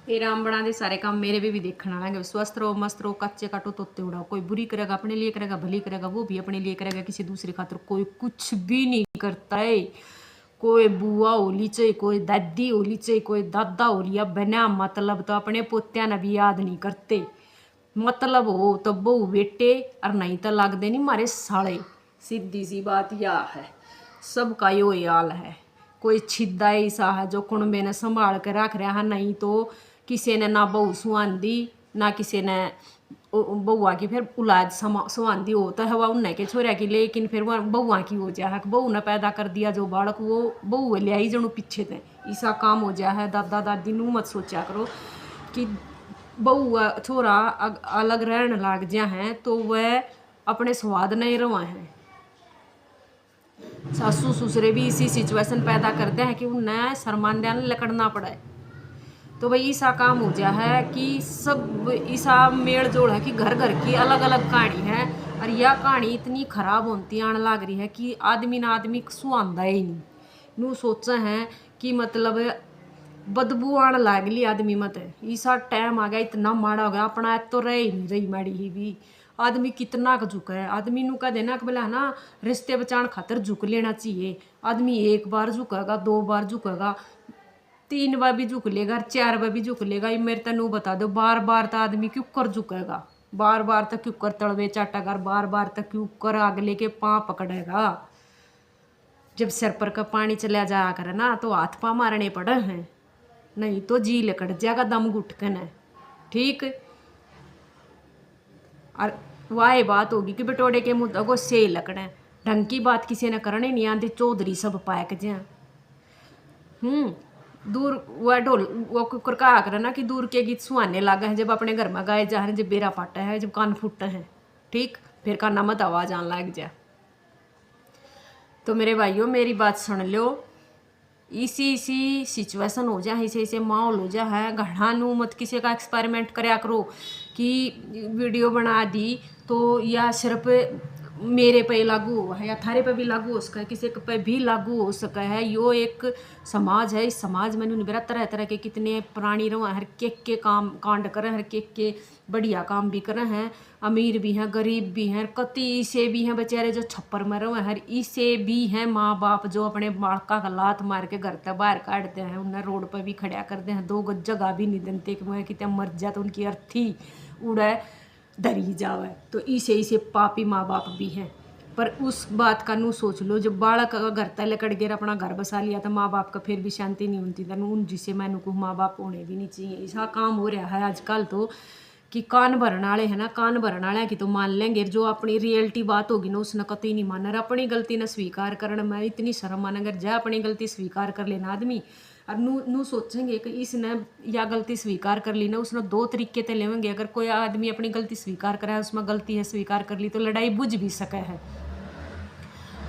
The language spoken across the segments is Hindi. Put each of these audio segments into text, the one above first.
ये राम बना दे सारे काम मेरे भी देखना लगे। स्वस्थ रहो, मस्त रहो, कच्चे काटो तोते उड़ाओ। कोई बुरी करेगा अपने लिए करेगा, भली करेगा वो भी अपने लिए करेगा, किसी दूसरे खातर कोई कुछ भी नहीं करता है। कोई बुआ होली चाहिए, कोई दादी होली चाहिए, कोई दादा हो लिया, बिना मतलब तो अपने पोत्या ने भी याद नहीं करते। मतलब हो तो बहू बेटे और नहीं तो लगते नहीं मारे साले। सीधी सी बात यह है, सबका यो हाल है। कोई छिदा ऐसा है जो कुणबे ने संभाल के रख रहा है, नहीं तो किसी ने ना बहू सुहांदी ना किसी ने बहुआ की फिर औलाद सुहांदी हो तो हवा उन्हें के छोरा की, लेकिन फिर वह बहुआ की हो जाए। बहू ने पैदा कर दिया जो बालक वो बहू ले आई जनु पीछे थे, ऐसा काम हो जाए है। दादा दादी नू मत सोचा करो कि बहू छोरा अलग रहने लग जा हैं तो वह अपने स्वाद नहीं रवा हैं। सासू ससुरे भी इसी सिचुएशन पैदा करते हैं कि उन्हें शर्मांदा लकड़ना पड़ा है। तो भाई ऐसा काम हो गया है कि सब ऐसा मेल जोड़ है कि घर घर की अलग अलग कहानी है। और यह कहानी इतनी खराब होती आने लग रही है कि आदमी ना आदमी सुहांदा ही नहीं। नू सोचा है कि मतलब बदबू आने लग ली आदमी मत। ऐसा टाइम आ गया, इतना माड़ा हो गया, अपना तो रह ही नहीं रही माड़ी ही भी। आदमी कितना का झुका है। आदमी नू कह देना कि बोला ना रिश्ते बचाने खातर झुक लेना चाहिए। आदमी एक बार झुकेगा, दो बार झुकेगा, तीन बार भी झुक लेगा, चार बार भी झुक लेगा। ये मेरे तनु बता दो, बार बार तो आदमी क्यों कर झुकेगा? बार बार तक क्यों कर तड़वे चाटेगा? बार बार तक क्यों कर अगले के पाँव पकड़ेगा? जब सिर पर का पानी चला जाया करे ना तो हाथ पाँव मारने पड़े हैं, नहीं तो जी लकड़ जाएगा दम घुटकन है। ठीक। और वाह बात होगी कि बटोड़े के मुद्दा को से लकड़े ढंग की बात किसी ने करने नहीं आती। चौधरी सब पाक जा दूर वह ढोल वो कुकर का आकर ना कि दूर के गीत सुहाने लगे हैं जब अपने घर में गाए जा रहे हैं, जब बेरा पाटा है, जब कान फूटे हैं। ठीक, फिर काना मत आवाज आने लग जाए। तो मेरे भाइयों मेरी बात सुन लो, इसी इसी सिचुएशन हो जाए, इसे इसे माहौल हो जाए है। घड़ा नू मत किसी का एक्सपेरिमेंट कराया करो कि वीडियो बना दी तो या सिर्फ मेरे पे लागू हुआ है या थारे पे भी लागू हो सका है, किसी पे भी लागू हो सका है। यो एक समाज है, इस समाज में निबरा तरह तरह के कितने प्राणी रहो, हर के काम कांड करें, हर के बढ़िया काम भी करें हैं। अमीर भी हैं, गरीब भी हैं, कति से भी हैं बेचारे जो छप्पर में रहो, हर इसे भी हैं माँ बाप जो अपने बालका का लात मार के घर तक बाहर काटते हैं, उन्हें रोड पर भी खड़ा करते हैं, दो गज जगह भी नहीं देते कि मैं कितने मर जाए तो उनकी अर्थी उड़े डरी जावे। तो इसे पापी माँ बाप भी हैं। पर उस बात का नू सोच लो, जब बालक घर तक लकड़ गया अपना घर बसा लिया तो माँ बाप का फिर भी शांति नहीं होती था। उन जिसे मैनू को माँ बाप होने भी नहीं चाहिए। ऐसा काम हो रहा है आजकल तो कि कान भरने वाले है ना, कान भरने वाले की तो मान लेंगे, जो अपनी रियलिटी बात होगी ना उसने कतई नहीं मानना। अपनी गलती ने स्वीकार करने में इतनी शर्म आना, अगर जा अपनी गलती स्वीकार कर लेना आदमी और नू सोचेंगे कि इसने या गलती स्वीकार कर ली ना, उसने दो तरीके ते लेवेंगे। अगर कोई आदमी अपनी गलती स्वीकार करे, उसमें गलती है स्वीकार कर ली तो लड़ाई बुझ भी सके है।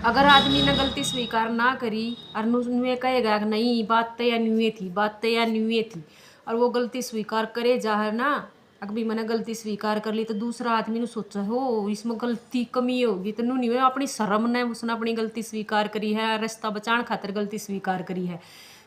अगर आदमी ने गलती स्वीकार ना करी और नुए कहेगा कि नहीं बात तो या न्यूए थी, बात तो या न्यूए थी, और वो गलती स्वीकार करे जा है ना, अभी मैंने गलती स्वीकार कर ली तो दूसरा आदमी ने सोचा हो इसमें गलती कमी होगी तो नू नहीं अपनी शर्म ने उसने अपनी गलती स्वीकार करी है, रास्ता बचाने खातिर गलती स्वीकार करी है,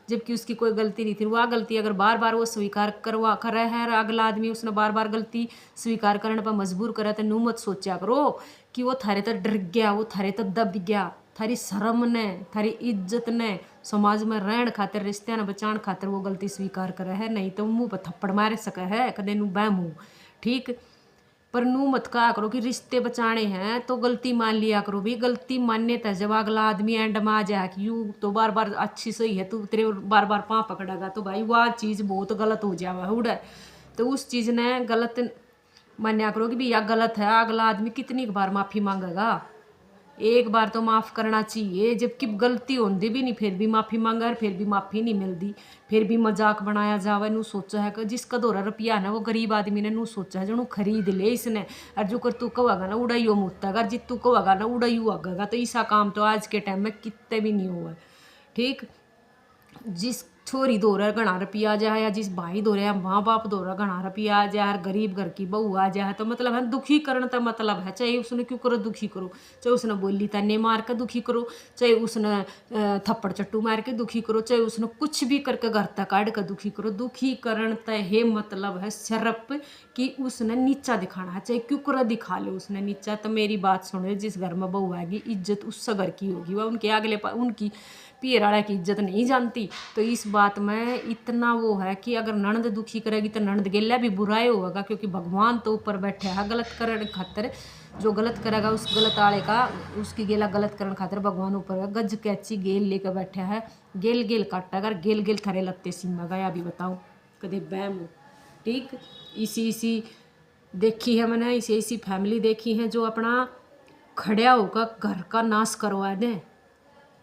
जबकि उसकी कोई गलती नहीं थी। वह गलती अगर बार बार वो स्वीकार करवा करे है, अगला आदमी उसने बार बार गलती स्वीकार करने पर मजबूर करे तो नू मत सोचा करो कि वो थारे तो डर गया, वो थारे तो दब गया। थारी शर्म ने, थारी इज्जत ने, समाज में रहने खातिर, रिश्ते ने बचाने खातिर वो गलती स्वीकार करे है, नहीं तो मुँह पर थप्पड़ मार सके है कदे नू बहमू। ठीक, पर नू मत कहा करो कि रिश्ते बचाने हैं तो गलती मान लिया करो भी। गलती मानने तक जब अगला आदमी एंड में आ जाए कि यू तो बार बार अच्छी सही है, तू तेरे बार बार पाँव पकड़ेगा तो भाई वह चीज़ बहुत गलत हो जाए उड़ा। तो उस चीज़ ने गलत मान्या करो कि भैया गलत है। अगला आदमी कितनी बार माफ़ी मांगेगा? एक बार तो माफ़ करना चाहिए, जबकि गलती होती भी नहीं फिर भी माफ़ी मांगा और फिर भी माफ़ी नहीं मिलती, फिर भी मजाक बनाया जावे। नू सोचा है कि जिसका दौरा रुपया ना वो गरीब आदमी ने नू सोचा है जो खरीद ले इसने, और जो कर तू कहेगा ना उड़ाइयो मुत्तागा, जित तू कहेगा ना उड़ाइयो आगेगा। तो ऐसा काम तो आज के टाइम में कितने भी नहीं हुआ। ठीक, जिस छोरी दोहरा घना रुपया आ जाए, या जिस भाई दोहरा माँ बाप दोहरा घना रुपया आ जाए, गरीब घर की बहू आ जाए, तो मतलब है दुखी करने का मतलब है, चाहे उसने क्यों करो दुखी करो, चाहे उसने बोली तन्ने मार के दुखी करो, चाहे उसने थप्पड़ चट्टू मार के दुखी करो, चाहे उसने कुछ भी करके घर तक काट कर दुखी करो। दुखी करण तय है मतलब है सिर्फ कि उसने नीचा दिखाना है, चाहे क्यों कर दिखा लो उसने नीचा। तो मेरी बात सुनो, जिस घर में बहू आएगी इज्जत उस घर की होगी, वह उनके अगले उनकी पियर वाला की इज्जत नहीं जानती। तो इस बात में इतना वो है कि अगर ननद दुखी करेगी तो ननद गेला भी बुराई होगा, क्योंकि भगवान तो ऊपर बैठे है गलत करने खातर। जो गलत करेगा उस गलत आड़े का उसकी गेला गलत करने खातिर भगवान ऊपर है। गज कैची गेल लेकर बैठा है, गेल गेल काटा, अगर गेल गेल थरे लत्ते सीमा गया भी बताऊँ कदे बहम हो। ठीक, इसी देखी है मैंने, इसी फैमिली देखी है जो अपना खड़ा होकर घर का नाश करवा दें,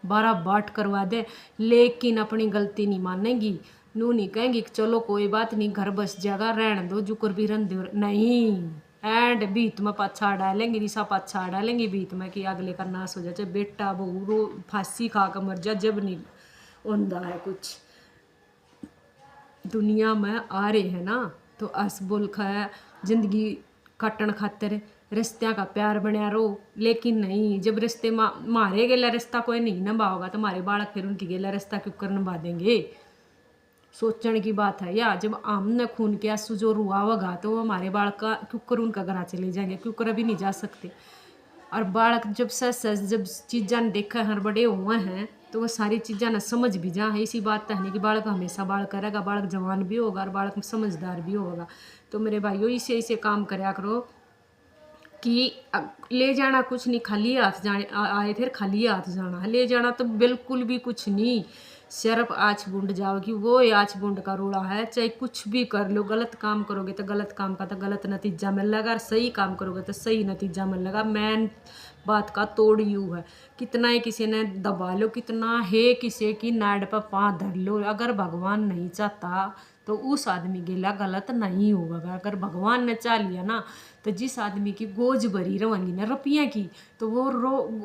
बारा बाट करवा दे, लेकिन अपनी गलती नहीं मानेगी। नू नहीं कहेंगी कि चलो कोई बात नहीं घर बस जाएगा रहने दो जुकर भी रन दो, नहीं, एंड बीत में पाछा डालेंगी, रिसा पाछा डालेंगी बीत में कि अगले का नाश हो जाए, चाहे बेटा बहू रो फांसी खा कर मर जा, जब नहीं होता है कुछ दुनिया में आ रहे हैं ना। तो अस बोल खा जिंदगी काटन खातिर रिश्त्या का प्यार बनया रहो, लेकिन नहीं, जब रिश्ते मारे गेला रिश्ता कोई नहीं निभाओगा तो हमारे बालक फिर उनकी गेला रिश्ता क्यों कर निभा देंगे। सोचने की बात है या जब हमने खून के आंसू जो रुआवगा तो हमारे बालक का क्यों कर उनका घर चले जाएंगे, क्यों कर अभी नहीं जा सकते। और बालक जब सच जब चीज़ा ने देखा हर बड़े हुए हैं तो वो सारी चीज़ा ना समझ भी जा है। इसी बात है नहीं कि बालक हमेशा बाल करेगा, बालक जवान भी होगा और बालक समझदार भी होगा। तो मेरे भाइयों इसे काम करया करो कि ले जाना कुछ नहीं, खाली हाथ जाने आए फिर खाली हाथ जाना है, ले जाना तो बिल्कुल भी कुछ नहीं, सिर्फ आँच बूंद जाओगी, वो आँच बूंद का रोड़ा है। चाहे कुछ भी कर लो, गलत काम करोगे तो गलत काम का तो गलत नतीजा मिलेगा, और सही काम करोगे तो सही नतीजा मिलेगा। मैन बात का तोड़ यूँ है, कितना ही किसी ने दबा लो, कितना है किसी की नाड़ पर पाँव धर लो, अगर भगवान नहीं चाहता तो उस आदमी गेला गलत नहीं होगा। अगर भगवान ने चाह लिया ना तो जिस आदमी की गोज भरी रहेंगी ना रुपये की, तो वो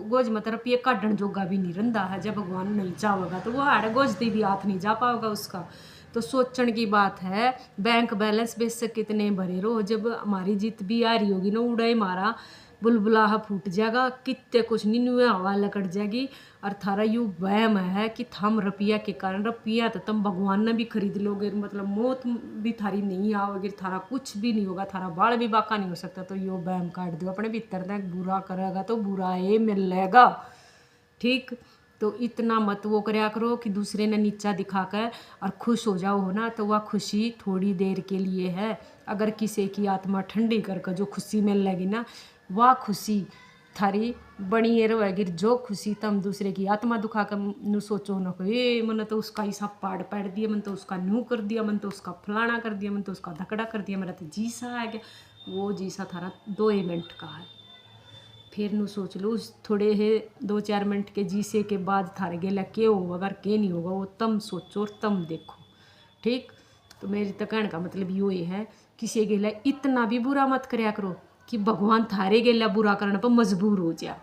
गोज मतलब रुपये काटन जोगा भी नहीं रहा है। जब भगवान नहीं चाहेगा तो वो आड़े गोजती भी हाथ नहीं जा पाएगा उसका। तो सोचने की बात है, बैंक बैलेंस बेशक कितने भरे रहो, जब हमारी जीत भी आ रही होगी ना उड़ाई मारा बुलबुलाहा फूट जाएगा, कितने कुछ नहीं नुए हवा लकड़ जाएगी। और थारा यू वहम है कि थम रुपया के कारण, रुपया तो तुम भगवान ने भी खरीद लोगे, मतलब मौत भी थारी नहीं आओगे, थारा कुछ भी नहीं होगा, थारा बाल भी बाका नहीं हो सकता। तो यो वहम काट दो अपने भीतर तक, बुरा करेगा तो बुरा ही मिलेगा। ठीक, तो इतना मत वो करया करो कि दूसरे ने नीचा दिखाकर और खुश हो जाओ हो ना, तो वह खुशी थोड़ी देर के लिए है। अगर किसी की आत्मा ठंडी करके जो खुशी मिल लगी ना, वह खुशी थारी बनी रहेगी। जो खुशी तुम दूसरे की आत्मा दुखा कर नू सोचो ना को ये मन तो उसका हिस्सा पाड़ पाड़ दिया, मन तो उसका नू कर दिया, मन तो उसका फलाना कर दिया, मन तो उसका धकड़ा कर दिया, मेरा तो जीसा आ गया। वो जीसा थारा 2 मिनट का है, फिर नू सोच लो उस थोड़े है 2-4 मिनट के जीसे के बाद थारे गेला के होगा, अगर के नहीं होगा वो तम सोचो और तम देखो। ठीक, तो मेरे तो कहने का मतलब यो ये है, किसी गेला इतना भी बुरा मत करया करो कि भगवान थारे गेला बुरा करने पर मजबूर हो जाए।